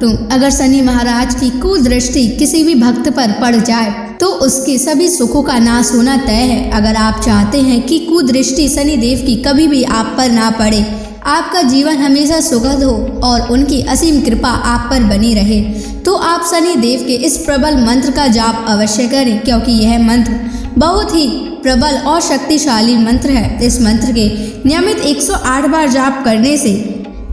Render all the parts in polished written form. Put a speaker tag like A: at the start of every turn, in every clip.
A: भक्तों, अगर शनि महाराज की कुदृष्टि किसी भी भक्त पर पड़ जाए तो उसके सभी सुखों का नाश होना तय है। अगर आप चाहते हैं कि कुदृष्टि शनि देव की कभी भी आप पर ना पड़े, आपका जीवन हमेशा सुखद हो और उनकी असीम कृपा आप पर बनी रहे, तो आप शनि देव के इस प्रबल मंत्र का जाप अवश्य करें, क्योंकि यह मंत्र बहुत ही प्रबल और शक्तिशाली मंत्र है। इस मंत्र के नियमित 108 बार जाप करने से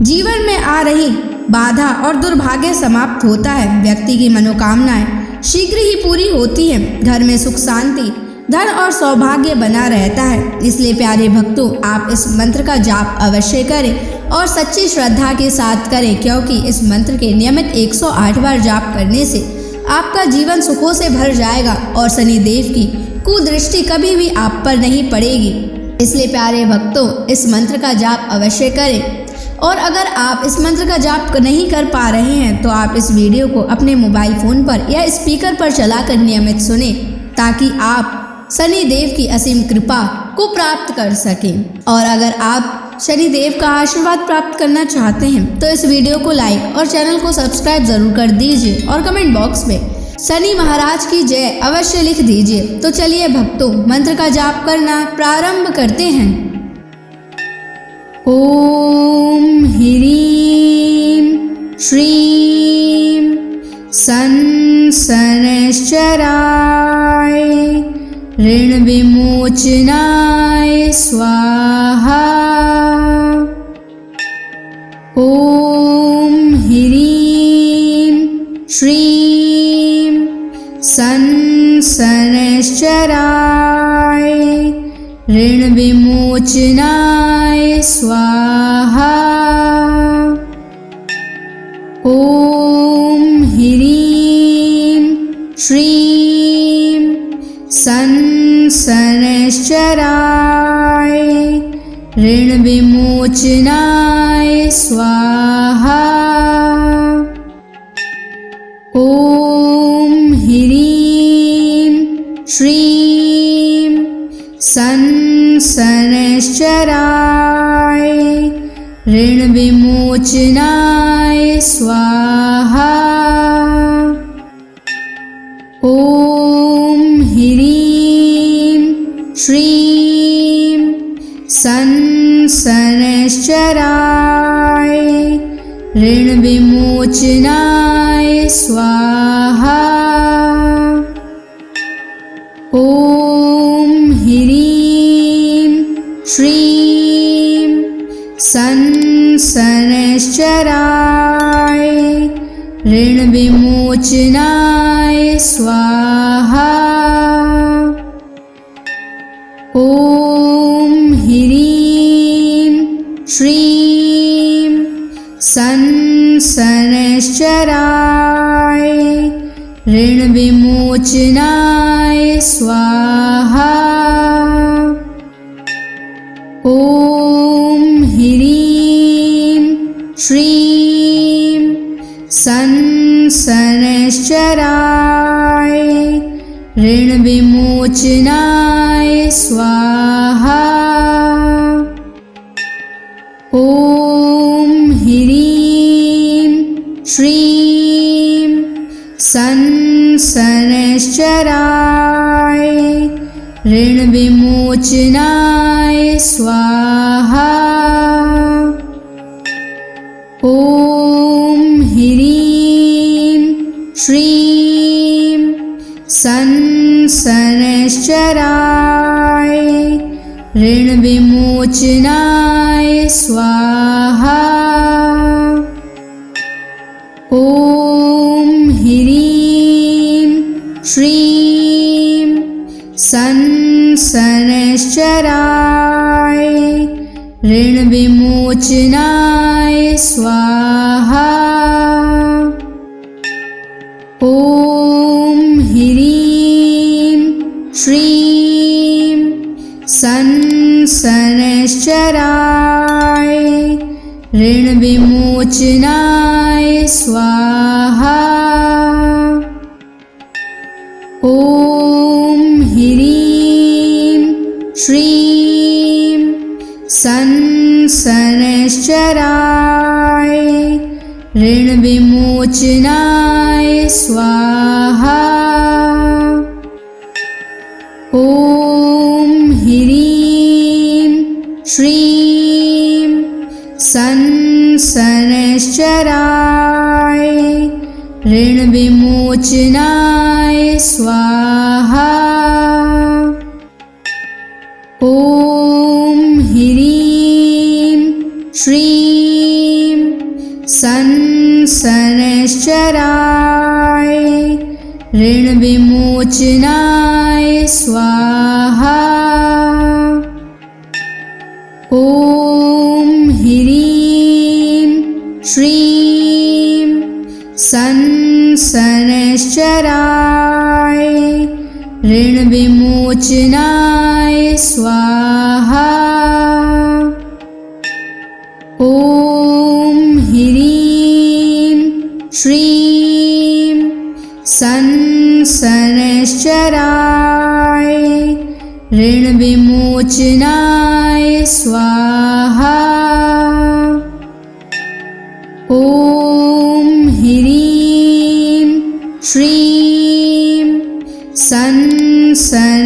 A: जीवन में आ रही बाधा और दुर्भाग्य समाप्त होता है। व्यक्ति की मनोकामनाएं शीघ्र ही पूरी होती हैं। घर में सुख शांति, धन और सौभाग्य बना रहता है। इसलिए प्यारे भक्तों, आप इस मंत्र का जाप अवश्य करें और सच्ची श्रद्धा के साथ करें, क्योंकि इस मंत्र के नियमित 108 बार जाप करने से आपका जीवन सुखों से भर जाएगा और शनि देव की कुदृष्टि कभी भी आप पर नहीं पड़ेगी। इसलिए प्यारे भक्तों, इस मंत्र का जाप अवश्य करें। और अगर आप इस मंत्र का जाप नहीं कर पा रहे हैं तो आप इस वीडियो को अपने मोबाइल फोन पर या स्पीकर पर चलाकर नियमित सुनें, ताकि आप शनि देव की असीम कृपा को प्राप्त कर सकें। और अगर आप शनि देव का आशीर्वाद प्राप्त करना चाहते हैं तो इस वीडियो को लाइक और चैनल को सब्सक्राइब जरूर कर दीजिए और कमेंट बॉक्स में शनि महाराज की जय अवश्य लिख दीजिए। तो चलिए भक्तों, मंत्र का जाप करना प्रारंभ करते हैं। ओम ह्रीं श्रीं शनैश्चराय ऋण विमोचनाय स्वाहा। ओम ह्रीं श्रीं शनैश्चराय ऋण विमोचनाय स्वाहा। ओम ह्रीं श्रीं शनैश्चराय ऋण विमोचनाय स्वाहा। ओम ह्रीं श्रीं शनैश्चराय ऋण विमोचनाय स्वाहा। ओम ह्रीं श्रीं शनैश्चराय ऋण विमोचनाय स्वाहा। ओम ह्रीं श्रीं शनैश्चराय ऋण विमोचनाय स्वाहा। ओम ह्रीं श्रीं शनैश्चराय ऋण विमोचनाय स्वाहा। ओम ह्रीं श्रीं शनैश्चराय ऋण विमोचनाय स्वाहा। ओम ह्रीं श्रीं शनैश्चराय ऋण विमोचनाय स्वाहा। ओम ह्रीं श्रीं शनैश्चराय ऋण विमोचनाय स्वाहा। ओम ह्रीं श्रीं शनैश्चराय ऋण विमोचनाय स्वाहा। ओम ह्रीं श्रीं शनैश्चराय ऋण विमोचनाय स्वाहा। ओम ह्रीं श्रीं शनैश्चराय ऋण विमोचनाय विमोचनाय स्वाहा। ॐ ह्रीं श्रीं शनैश्चराय ऋणविमोचनाय स्वाहा। ॐ ह्रीं श्रीं शनैश्चराय ऋणविमोचनाय स्वाहा। ॐ ह्रीं श्रीं शनैश्चराय ऋणविमोचनाय स्वाहा। ॐ ह्रीं श्रीं शनैश्चराय ऋणविमोचनाय स्वाहा। ॐ ह्रीं श्रीं शनैश्चराय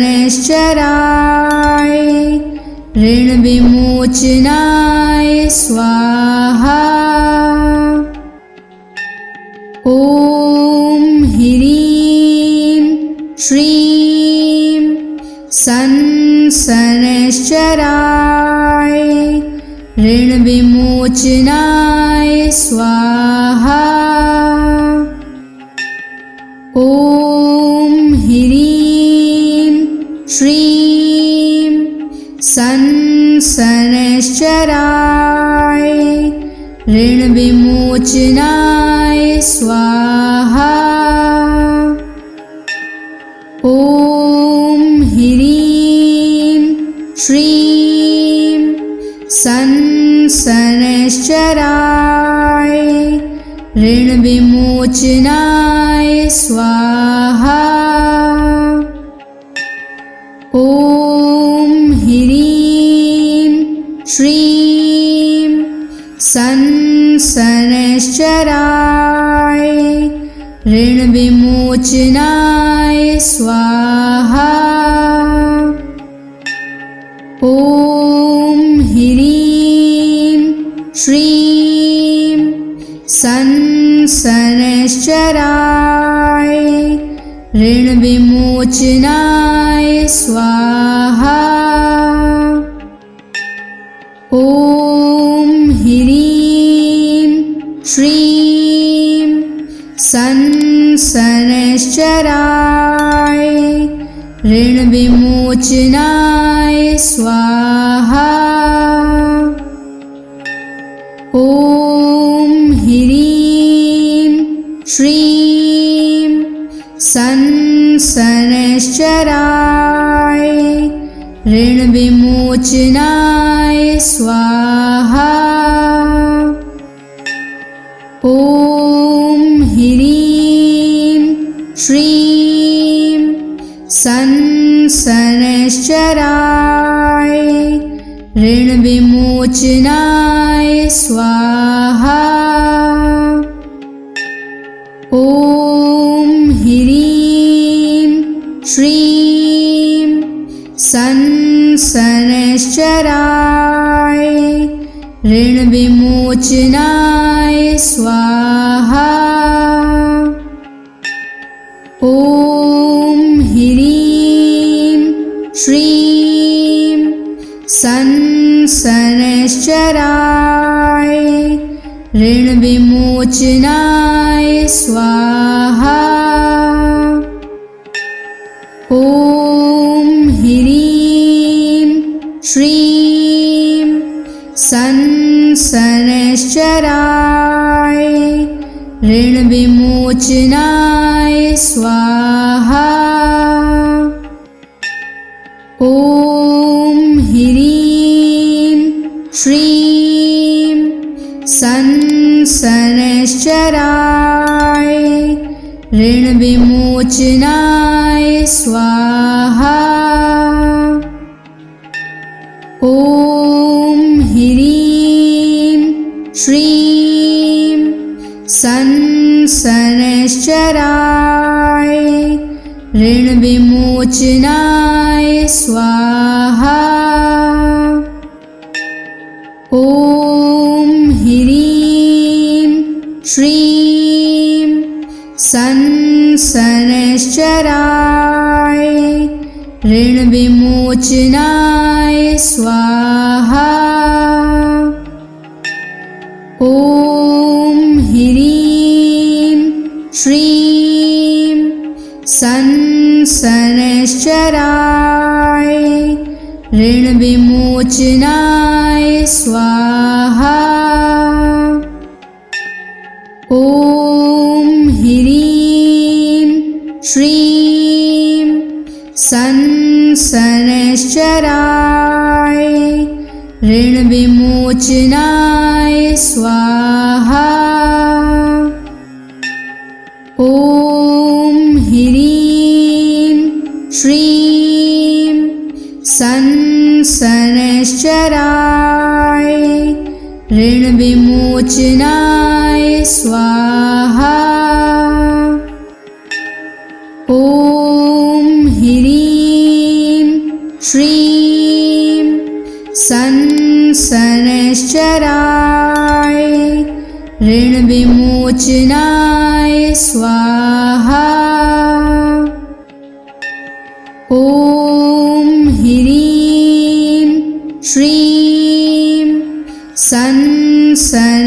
A: ऋणविमोचनाय स्वाहा। ॐ ह्रीं श्रीं शनैश्चराय ऋणविमोचनाय स्वाहा। ॐ ह्रीं श्रीं शनैश्चराय ऋणविमोचनाय स्वाहा। ॐ ह्रीं श्रीं शनैश्चराय ऋणविमोचनाय स्वाहा। ॐ ह्रीं श्रीं शनैश्चराय ऋणविमोचनाय स्वाहा। ॐ ह्रीं श्रीं शनैश्चराय ऋणविमोचनाय स्वाहा। ॐ ह्रीं श्रीं शनैश्चराय ऋणविमोचनाय स्वाहा। ॐ ह्रीं श्रीं शनैश्चराय ऋणविमोचनाय स्वाहा। ॐ ह्रीं श्रीं शनैश्चराय ऋणविमोचनाय स्वाहा। ॐ ह्रीं श्रीं शनैश्चराय ऋणविमोचनाय स्वाहा। ॐ ह्रीं श्रीं शनैश्चराय ऋणविमोचनाय स्वाहा। ॐ ह्रीं श्रीं शनैश्चराय ऋणविमोचनाय स्वाहा। ॐ ह्रीं श्रीं शनैश्चराय ऋणविमोचनाय स्वाहा। ॐ ह्रीं श्रीं शनैश्चराय शनैश्चराय ऋणविमोचनाय स्वाहा। ॐ ह्रीं श्रीं शनैश्चराय ऋणविमोचनाय स्वाहा। ॐ ह्रीं श्रीं शनैश्चराय ऋणविमोचनाय स्वाहा। ॐ ह्रीं श्रीं शनैश्चराय ऋणविमोचनाय स्वाहा। ॐ ह्रीं श्रीं शनैश्चराय ऋणविमोचनाय स्वाहा। ॐ ह्रीं श्रीं शनैश्चराय ऋणविमोचनाय स्वाहा। ॐ ह्रीं श्रीं शनैश्चराय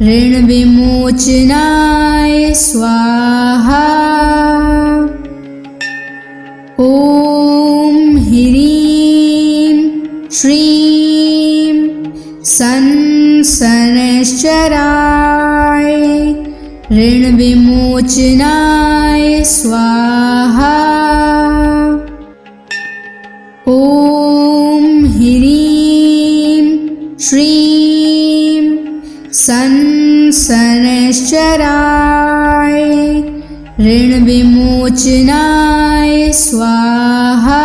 A: ऋणविमोचनाय स्वाहा। ॐ ह्रीं श्रीं शनैश्चराय ऋणविमोचनाय स्वाहा। ॐ ह्रीं श्रीं शनैश्चराय ऋणविमोचनाय स्वाहा।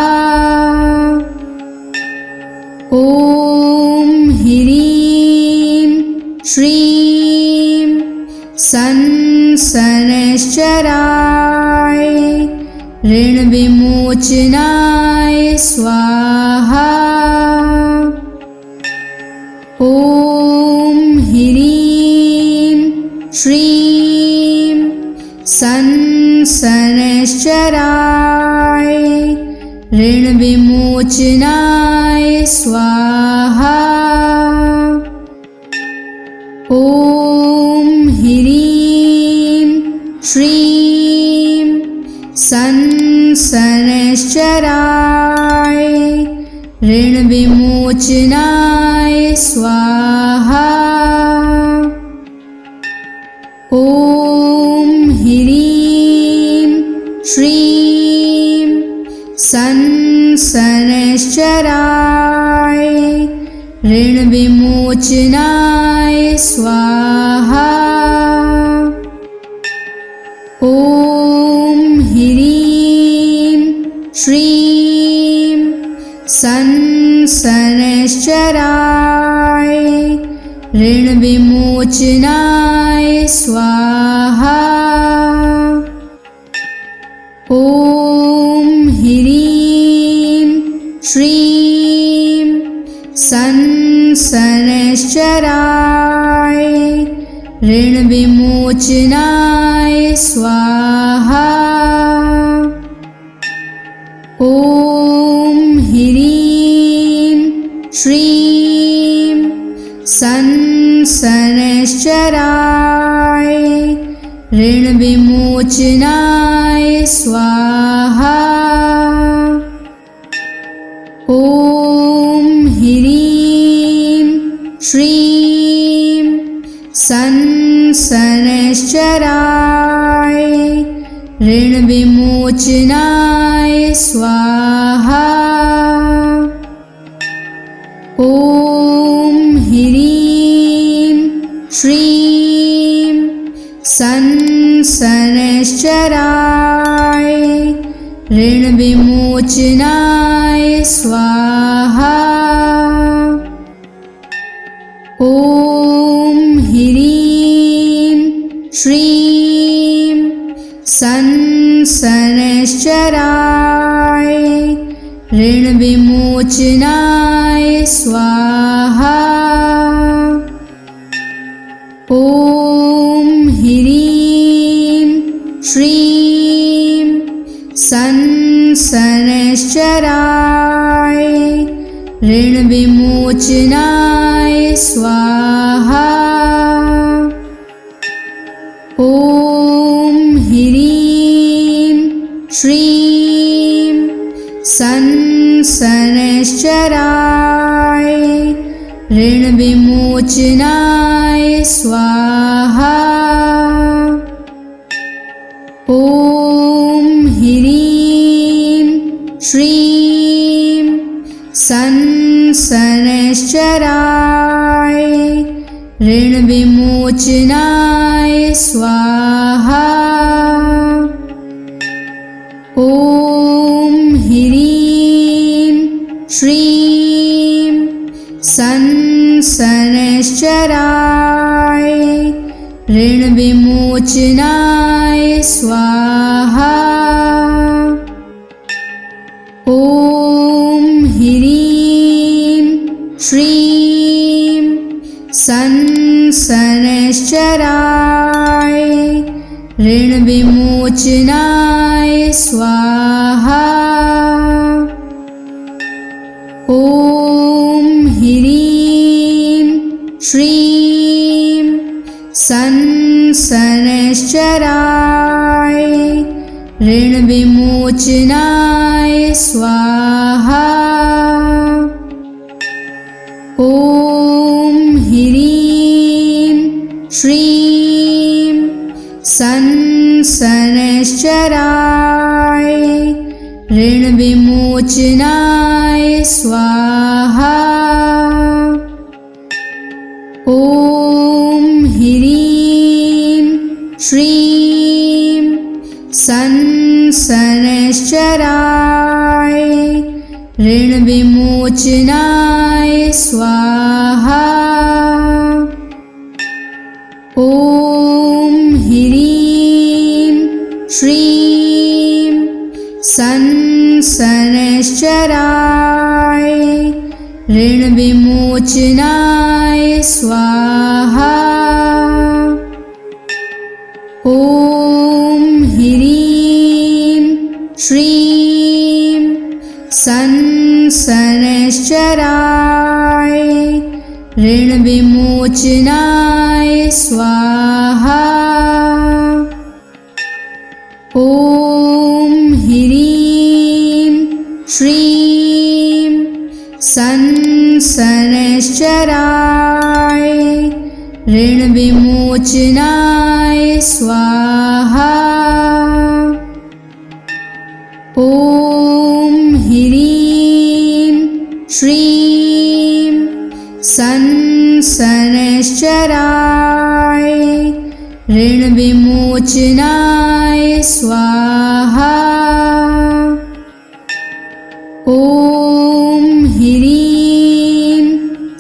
A: ॐ ह्रीं श्रीं शनैश्चराय ऋणविमोचनाय स्वाहा। ॐ ह्रीं श्रीं शनैश्चराय ऋणविमोचनाय स्वाहा। ॐ ह्रीं श्रीं शनैश्चराय ऋणविमोचनाय स्वाहा। ॐ ह्रीं श्रीं शनैश्चराय ऋणविमोचनाय स्वाहा। ॐ ह्रीं श्रीं शनैश्चराय ऋणविमोचनाय स्वाहा। ॐ ह्रीं श्रीं शनैश्चराय ऋणविमोचनाय स्वाहा। ॐ ह्रीं श्रीं शनैश्चराय ऋणविमोचनाय स्वाहा। ॐ ह्रीं श्रीं शनैश्चराय ऋणविमोचनाय स्वाहा। ॐ ह्रीं श्रीं शनैश्चराय ऋणविमोचनाय स्वाहा। ॐ ह्रीं ऋण विमोचनाय स्वाहा। ॐ ह्रीं श्रीं शनैश्चराय ऋण विमोचनाय स्वाहा। ॐ ह्रीं श्रीं शनैश्चराय ऋण विमोचनाय स्वाहा। ॐ ह्रीं श्रीं शनैश्चराय ऋण विमोचनाय स्वाहा। ॐ ह्रीं श्रीं शनैश्चराय ऋण विमोचनाय स्वाहा। ॐ ह्रीं श्रीं शनैश्चराय ऋण विमोचनाय स्वाहा। ॐ ह्रीं श्रीं शनैश्चराय ऋण विमोचनाय स्वाहा। ॐ ह्रीं श्रीं शनैश्चराय ऋण विमोचनाय स्वाहा। ॐ ह्रीं श्रीं शनैश्चराय ऋण विमोचनाय स्वाहा। ॐ ह्रीं श्रीं शनैश्चराय ऋण विमोचनाय स्वाहा। ॐ ह्रीं श्रीं शनैश्चराय ऋण विमोचनाय स्वाहा। ॐ ह्रीं श्रीं शनैश्चराय ऋण विमोचनाय स्वाहा। ॐ ह्रीं श्रीं शनैश्चराय ऋण विमोचनाय स्वाहा। ॐ ह्रीं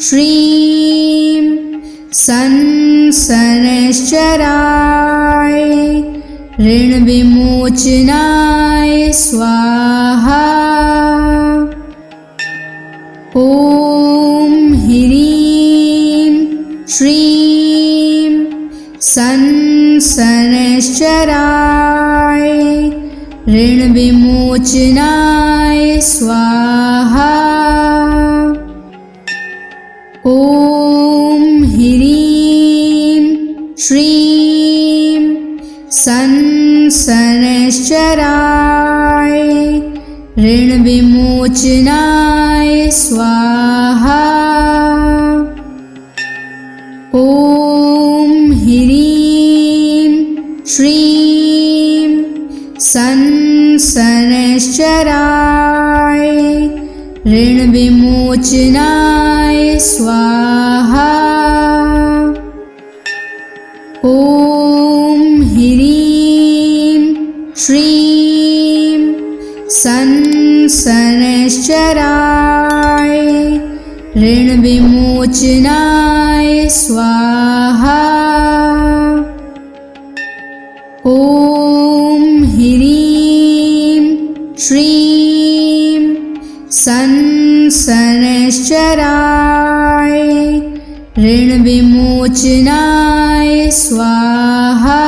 A: श्रीं शनैश्चराय ऋण विमोचनाय स्वाहा। ॐ ह्रीं श्रीं शनैश्चराय ऋण विमोचनाय स्वाहा। ॐ ह्रीं श्रीं शनैश्चराय ऋण विमोचनाय स्वाहा। ॐ ह्रीं श्रीं शनैश्चराय ऋण विमोचनाय स्वाहा। ॐ ह्रीं श्रीं शनैश्चराय ऋण विमोचनाय स्वाहा। ॐ ह्रीं श्रीं संसनश्चराय ऋणविमोचनाय स्वाहा।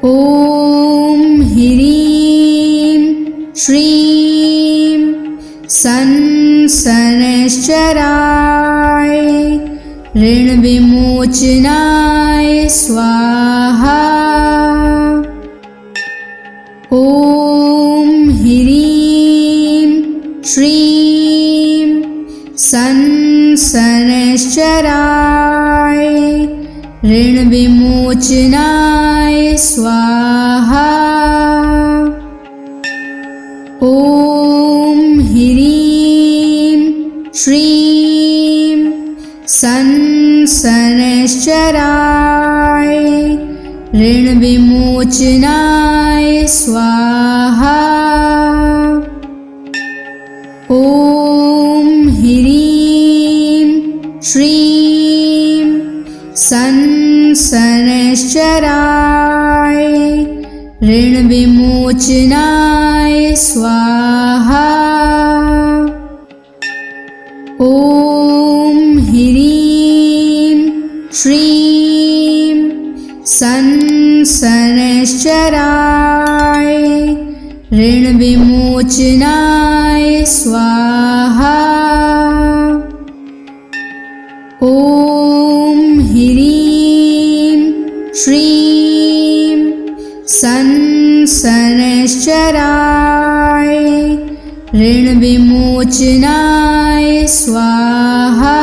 A: ॐ ह्रीं श्रीं संसनश्चराय ऋणविमोचनाय स्वाहा। ॐ ह्रीं श्रीं संसनश्चराय ऋणविमोचनाय स्वाहा। ॐ ह्रीं श्रीं संसनश्चराय ऋणविमोचनाय स्वाहा। ॐ ह्रीं श्रीं संसनश्चराय ऋणविमोचनाय स्वाहा। ॐ ह्रीं श्रीं संसनश्चराय ऋणविमोचनाय स्वाहा। ॐ ह्रीं श्रीं संसनश्चराय ऋणविमोचनाय स्वाहा।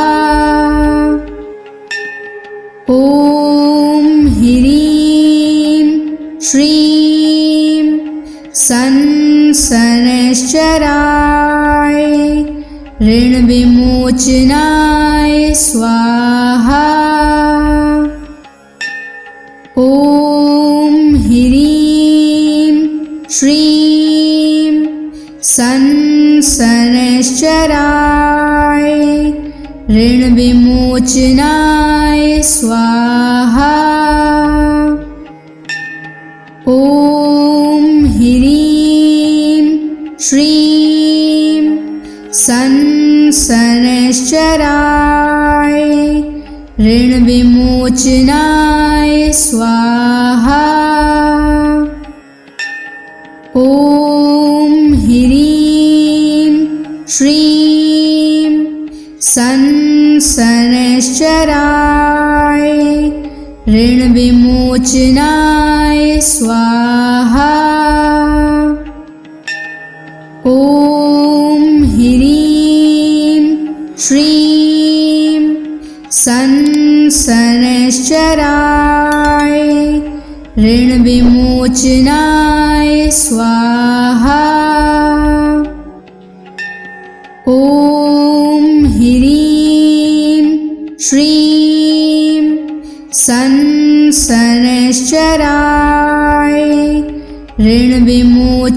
A: ॐ ह्रीं श्रीं संसनश्चराय ऋणविमोचनाय स्वाहा। ॐ ह्रीं श्रीं संसनश्चराय ऋणविमोचनाय स्वाहा। ॐ ह्रीं श्रीं संसनश्चराय ऋणविमोचनाय स्वाहा। ॐ ह्रीं श्रीं संसनश्चराय ऋणविमोचनाय स्वाहा। ॐ ह्रीं श्रीं संसनश्चराय ऋणविमोचनाय स्वाहा। ॐ ह्रीं श्रीं संसनश्चराय ऋणविमोचनाय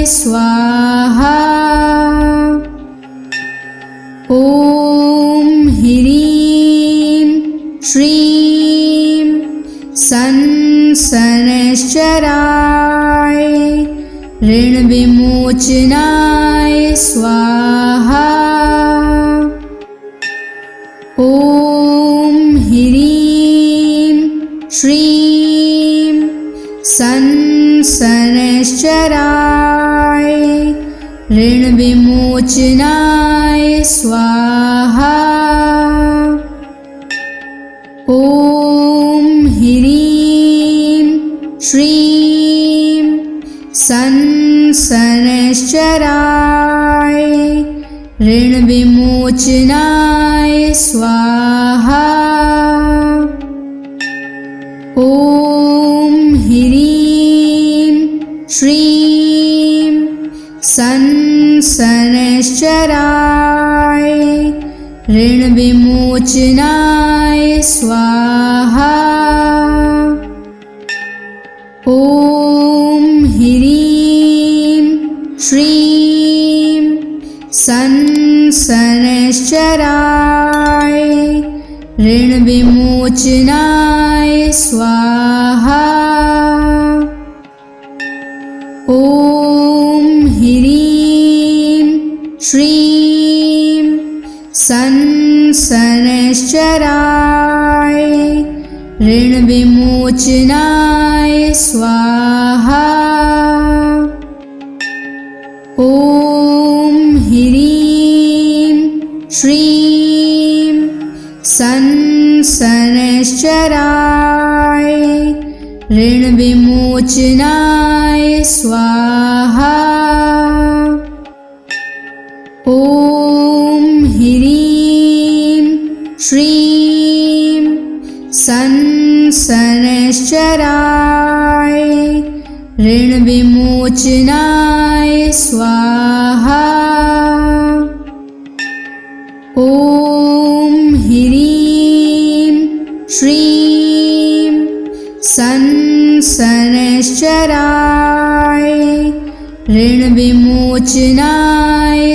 A: स्वाहा। ॐ ह्रीं श्रीं संसनश्चराय ऋणविमोचनाय स्वाहा। ॐ ह्रीं श्रीं संसनश्चराय ऋणविमोचनाय स्वाहा। ॐ ह्रीं श्रीं संसनश्चराय ऋणविमोचनाय स्वाहा। ॐ ह्रीं श्रीं संसनश्चराय ऋणविमोचनाय स्वाहा। ॐ ह्रीं श्रीं संसनश्चराय ऋणविमोचनाय स्वाहा। ॐ शनैश्चराय ऋणविमोचनाय स्वाहा। ॐ ह्रीं श्रीं शनैश्चराय ऋणविमोचनाय स्वाहा। ॐ ह्रीं श्रीं शनैश्चराय ऋणविमोचनाय स्वाहा। ॐ ह्रीं श्रीं शनैश्चराय ऋणविमोचनाय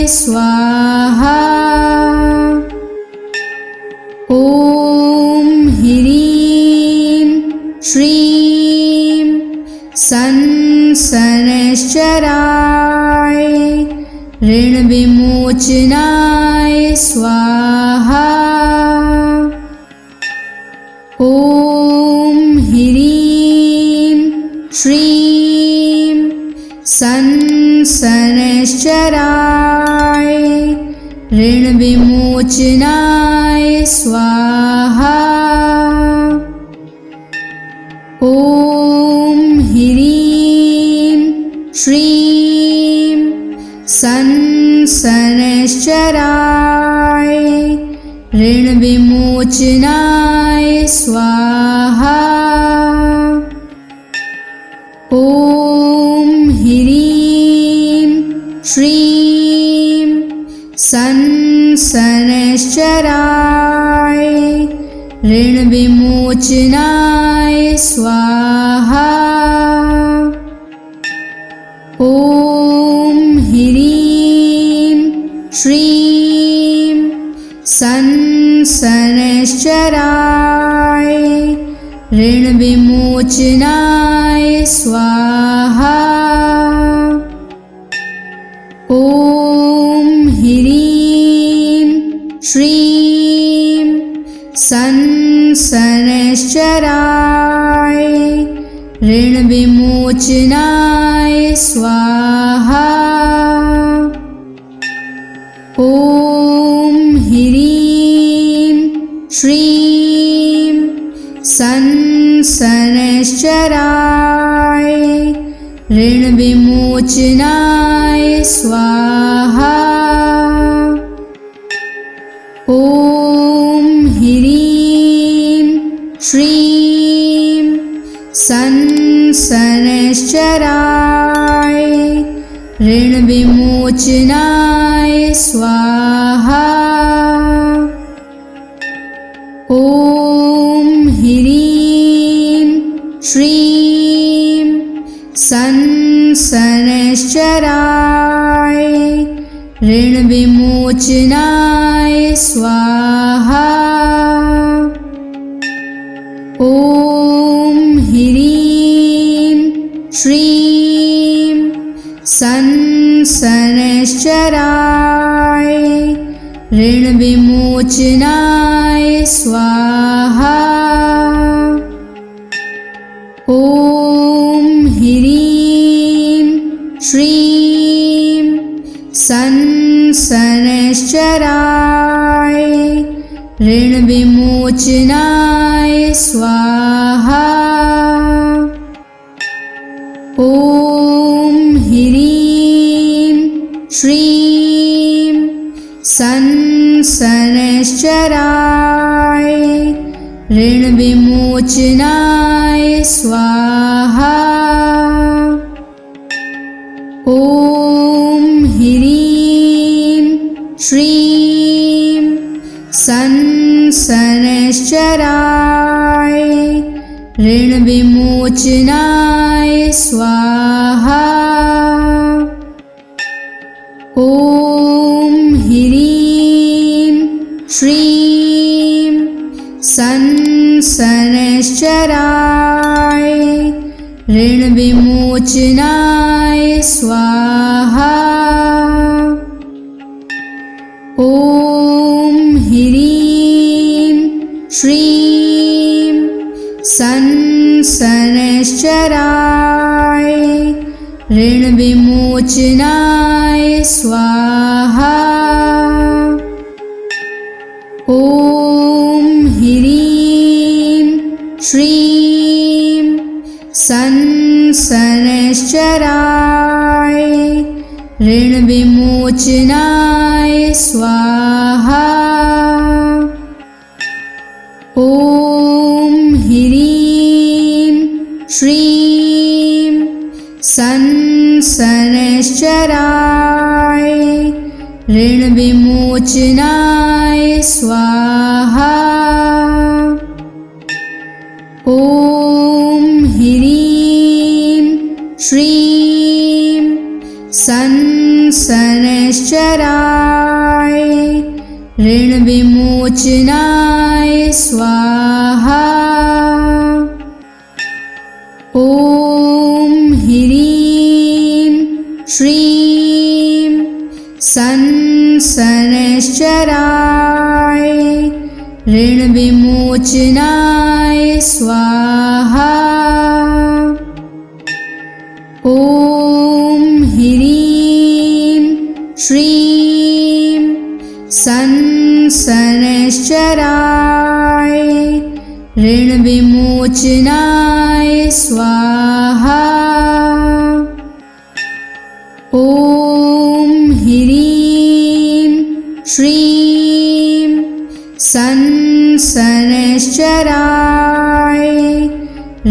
A: स्वाहा। ॐ ह्रीं श्रीं शनैश्चराय ऋणविमोचनाय स्वाहा। ॐ ह्रीं श्रीं शनैश्चराय ऋणविमोचनाय स्वाहा। ॐ ह्रीं श्रीं शनैश्चराय ऋणविमोचनाय स्वाहा। ॐ ह्रीं श्रीं शनैश्चराय ऋणविमोचनाय स्वाहा। ॐ ह्रीं श्रीं शनैश्चराय ऋणविमोचनाय स्वाहा। ॐ ह्रीं श्रीं शनैश्चराय ऋणविमोचनाय स्वाहा। ॐ ह्रीं श्रीं शनैश्चराय ऋणविमोचनाय स्वाहा। ॐ ह्रीं श्रीं शनैश्चराय ऋणविमोचनाय स्वाहा। ॐ ह्रीं श्रीं शनैश्चराय ऋणविमोचनाय स्वाहा। ॐ ह्रीं श्रीं शनैश्चराय ऋणविमोचनाय स्वाहा। ॐ ह्रीं श्रीं शनैश्चराय ऋणविमोचनाय स्वाहा। ॐ ह्रीं श्रीं शनैश्चराय ऋणविमोचनाय स्वाहा। ॐ ह्रीं श्रीं शनैश्चराय ऋणविमोचनाय स्वाहा। ॐ ह्रीं श्रीं शनैश्चराय ऋणविमोचनाय स्वाहा। ॐ ह्रीं ऋणविमोचनाय स्वाहा। ॐ ह्रीं श्रीं शनैश्चराय ऋणविमोचनाय स्वाहा। ॐ ह्रीं श्रीं शनैश्चराय ऋणविमोचनाय स्वाहा। ॐ ह्रीं श्रीं शनैश्चराय ऋणविमोचनाय स्वाहा। ॐ ह्रीं श्रीं शनैश्चराय ऋणविमोचनाय स्वाहा। ॐ ह्रीं श्रीं शनैश्चराय ऋणविमोचनाय स्वाहा। ॐ ह्रीं श्रीं शनैश्चराय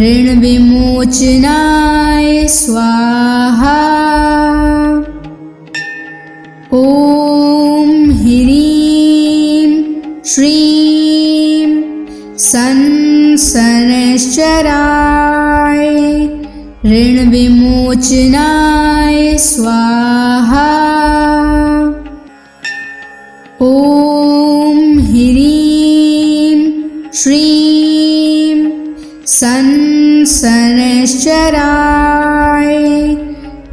A: ऋणविमोचनाय स्वाहा। ॐ ह्रीं श्रीं शनैश्चराय ऋणविमोचनाय स्वाहा। ॐ ह्रीं श्रीं शनैश्चराय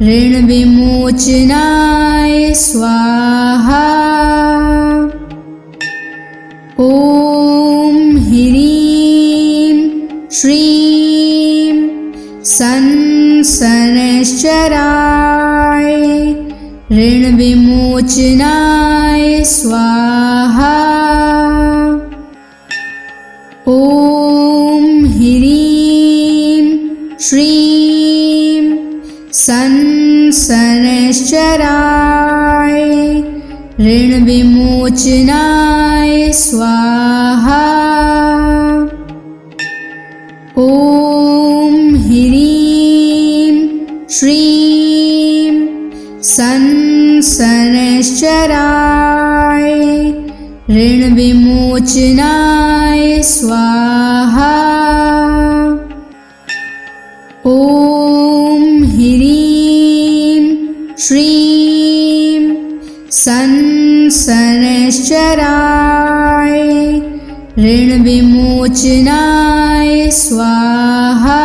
A: ऋणविमोचनाय स्वाहा। ॐ ह्रीं श्रीं शनैश्चराय ऋणविमोचनाय स्वाहा। ॐ ह्रीं श्रीं शनैश्चराय ऋणविमोचनाय स्वाहा। ॐ ह्रीं श्रीं शनैश्चराय ऋणविमोचनाय स्वाहा। ॐ ह्रीं श्रीं शनैश्चराय ऋणविमोचनाय स्वाहा।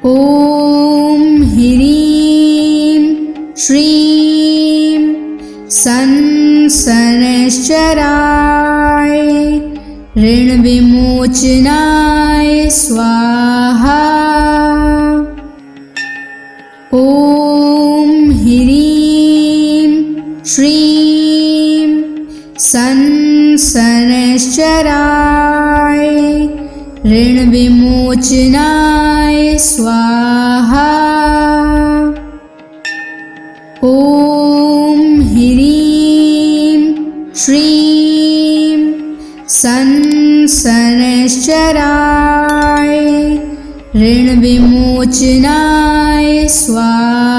A: ॐ ह्रीं श्रीं शनैश्चराय ऋणविमोचनाय स्वाहा। ॐ ह्रीं श्रीं शनैश्चराय ऋणविमोचनाय स्वाहा। ॐ ह्रीं श्रीं शनैश्चराय ऋणविमोचनाय स्वाहा।